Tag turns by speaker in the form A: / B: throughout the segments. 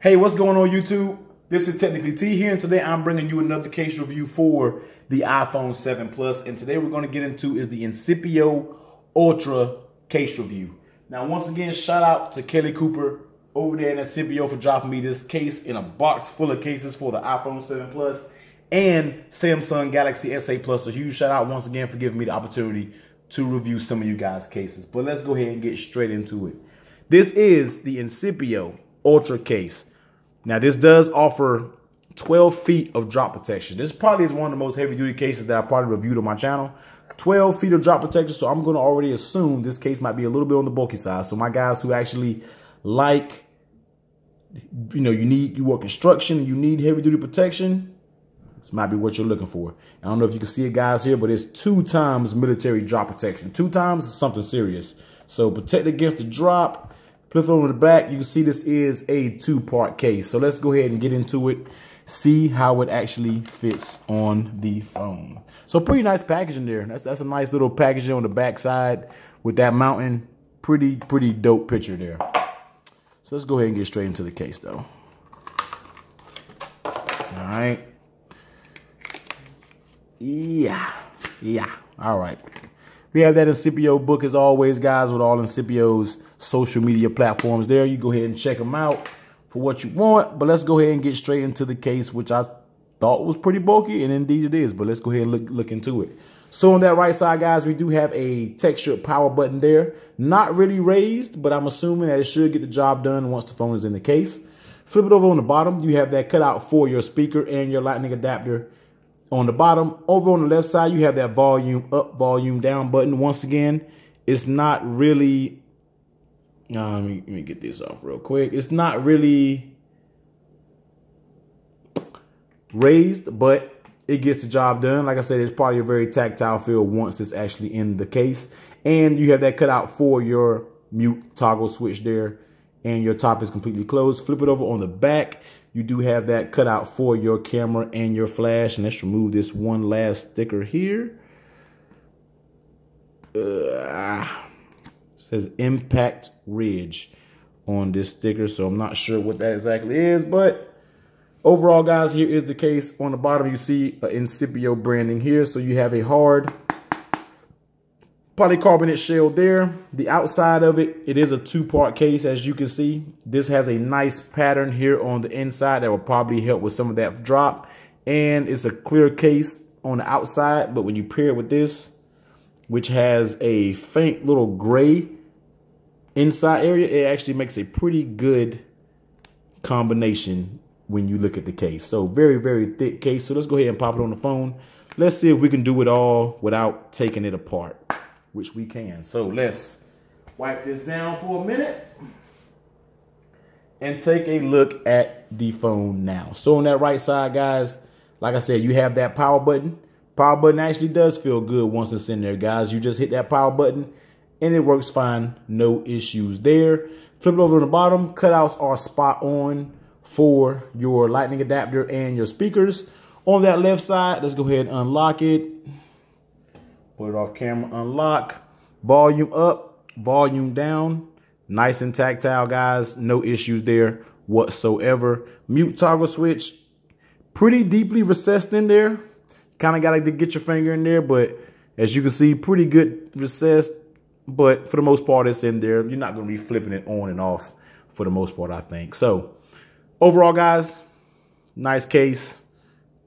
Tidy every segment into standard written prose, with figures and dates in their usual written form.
A: Hey, what's going on YouTube? This is Technically T here, and today I'm bringing you another case review for the iPhone 7 Plus. And today we're going to get into is the Incipio Ultra case review. Now, once again, shout out to Kelly Cooper over there in Incipio for dropping me this case in a box full of cases for the iPhone 7 Plus and Samsung Galaxy S8 Plus. A huge shout out once again for giving me the opportunity to review some of you guys' cases. But let's go ahead and get straight into it. This is the Incipio Ultra case. Now, this does offer 12 feet of drop protection. This probably is one of the most heavy-duty cases that I probably reviewed on my channel. 12 feet of drop protection, so I'm going to already assume this case might be a little bit on the bulky side. So my guys who actually like, you work construction, you need heavy-duty protection, this might be what you're looking for. I don't know if you can see it, guys, here, but it's 2 times military drop protection. 2 times is something serious. So protect against the drop. Flip it on the back, you can see this is a 2-part case. So let's go ahead and get into it, see how it actually fits on the phone. So pretty nice packaging there. That's a nice little packaging on the back side with that mountain. Pretty dope picture there. So let's go ahead and get straight into the case though. All right. Yeah. All right. We have that Incipio book as always, guys, with all Incipio's social media platforms there. You go ahead and check them out for what you want. But let's go ahead and get straight into the case, which I thought was pretty bulky, and indeed it is. But let's go ahead and look into it. So on that right side, guys, we do have a textured power button there. Not really raised, but I'm assuming that it should get the job done once the phone is in the case. Flip it over on the bottom. You have that cutout for your speaker and your lightning adapter. On the bottom, over on the left side, you have that volume up, volume down button. Once again, it's not really, let me get this off real quick. It's not really raised, but it gets the job done. Like I said, it's probably a very tactile feel once it's actually in the case. And you have that cutout for your mute toggle switch there. And your top is completely closed. Flip it over on the back. You do have that cutout for your camera and your flash. And let's remove this one last sticker here. It says Impact Ridge on this sticker. So I'm not sure what that exactly is. But overall, guys, here is the case. On the bottom, you see Incipio branding here. So you have a hard polycarbonate shell there. The outside of it, it is a 2-part case, as you can see. This has a nice pattern here on the inside that will probably help with some of that drop. And it's a clear case on the outside, but when you pair it with this, which has a faint little gray inside area, it actually makes a pretty good combination when you look at the case. So very thick case. So let's go ahead and pop it on the phone. Let's see if we can do it all without taking it apart, which we can. So let's wipe this down for a minute and take a look at the phone now. So on that right side, guys, like I said, you have that power button. Power button actually does feel good once it's in there, guys. You just hit that power button and it works fine. No issues there. Flip it over on the bottom. Cutouts are spot on for your lightning adapter and your speakers. On that left side, let's go ahead and unlock it. Put it off camera, unlock, volume up, volume down. Nice and tactile, guys. No issues there whatsoever. Mute toggle switch, pretty deeply recessed in there. Kind of got to get your finger in there, but as you can see, pretty good recessed. But for the most part, it's in there. You're not going to be flipping it on and off for the most part, I think. So overall, guys, nice case.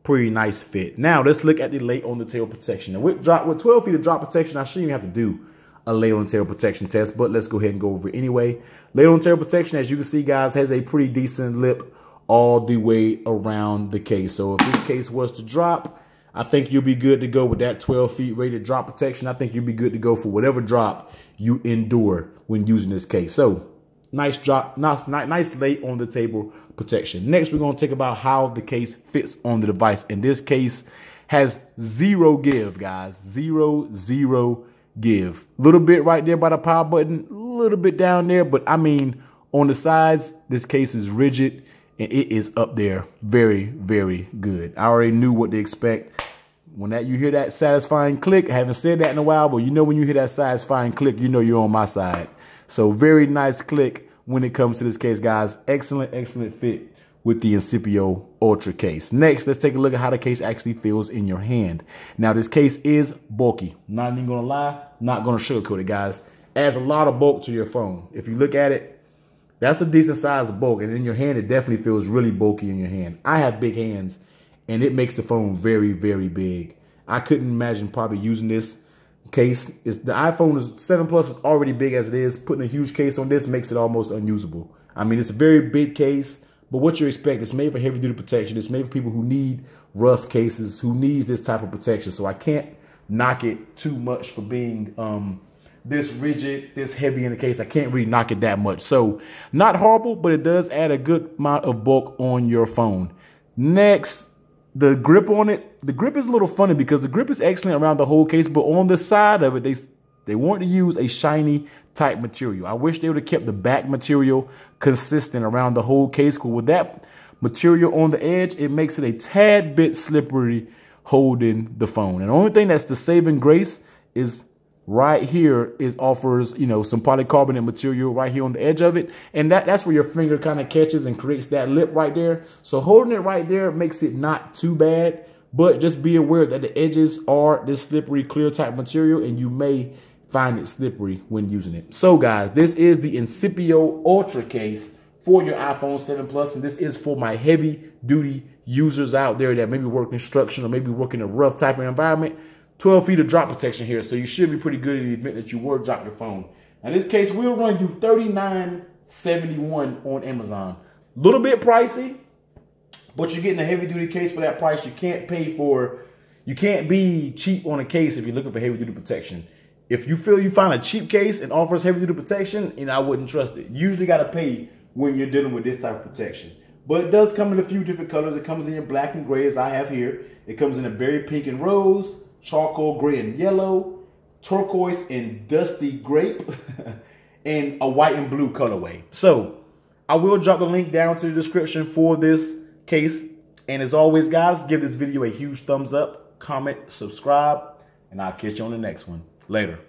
A: Pretty nice fit. Now let's look at the lay on the tail protection. Now with 12 feet of drop protection, I shouldn't even have to do a lay on the tail protection test, but let's go ahead and go over it anyway. Lay on the tail protection, as you can see, guys, has a pretty decent lip all the way around the case. So if this case was to drop, I think you'll be good to go with that 12 feet rated drop protection. I think you'll be good to go for whatever drop you endure when using this case. So nice drop, nice lay on the table protection. Next, we're going to talk about how the case fits on the device. And this case has 0 give, guys. Zero give. A little bit right there by the power button, a little bit down there. But I mean, on the sides, this case is rigid and it is up there. Very good. I already knew what to expect. When you hear that satisfying click, I haven't said that in a while, but you know when you hear that satisfying click, you know you're on my side. So very nice click when it comes to this case, guys. Excellent, excellent fit with the Incipio Ultra case. Next, let's take a look at how the case actually feels in your hand. Now, this case is bulky. Not even gonna lie, not gonna sugarcoat it, guys. Adds a lot of bulk to your phone. If you look at it, that's a decent size of bulk, and in your hand, it definitely feels really bulky in your hand. I have big hands, and it makes the phone very, very big. I couldn't imagine probably using this case. The iPhone 7 Plus is already big as it is. Putting a huge case on this makes it almost unusable. I mean, it's a very big case. But what you expect, it's made for heavy duty protection. It's made for people who need rough cases, who needs this type of protection. So I can't knock it too much for being this rigid, this heavy in the case. I can't really knock it that much. So not horrible, but it does add a good amount of bulk on your phone. Next, the grip on it. The grip is a little funny because the grip is excellent around the whole case, but on the side of it, they want to use a shiny type material. I wish they would have kept the back material consistent around the whole case. Because with that material on the edge, it makes it a tad bit slippery holding the phone. And the only thing that's the saving grace is right here. It offers, you know, some polycarbonate material right here on the edge of it. And that's where your finger kind of catches and creates that lip right there. So holding it right there makes it not too bad. But just be aware that the edges are this slippery clear type material, and you may find it slippery when using it. So guys, this is the Incipio Ultra case for your iPhone 7 Plus, and this is for my heavy duty users out there that maybe work construction or maybe work in a rough type of environment. 12 feet of drop protection here, so you should be pretty good in the event that you were dropping your phone. Now this case will run you $39.71 on Amazon. A little bit pricey, but you're getting a heavy duty case for that price. You can't be cheap on a case if you're looking for heavy duty protection. If you feel you find a cheap case and offers heavy duty protection, and I wouldn't trust it. You usually got to pay when you're dealing with this type of protection. But it does come in a few different colors. It comes in your black and gray, as I have here. It comes in a berry pink and rose, charcoal gray and yellow, turquoise and dusty grape, and a white and blue colorway. So I will drop the link down to the description for this case. And as always, guys, give this video a huge thumbs up, comment, subscribe, and I'll catch you on the next one. Later.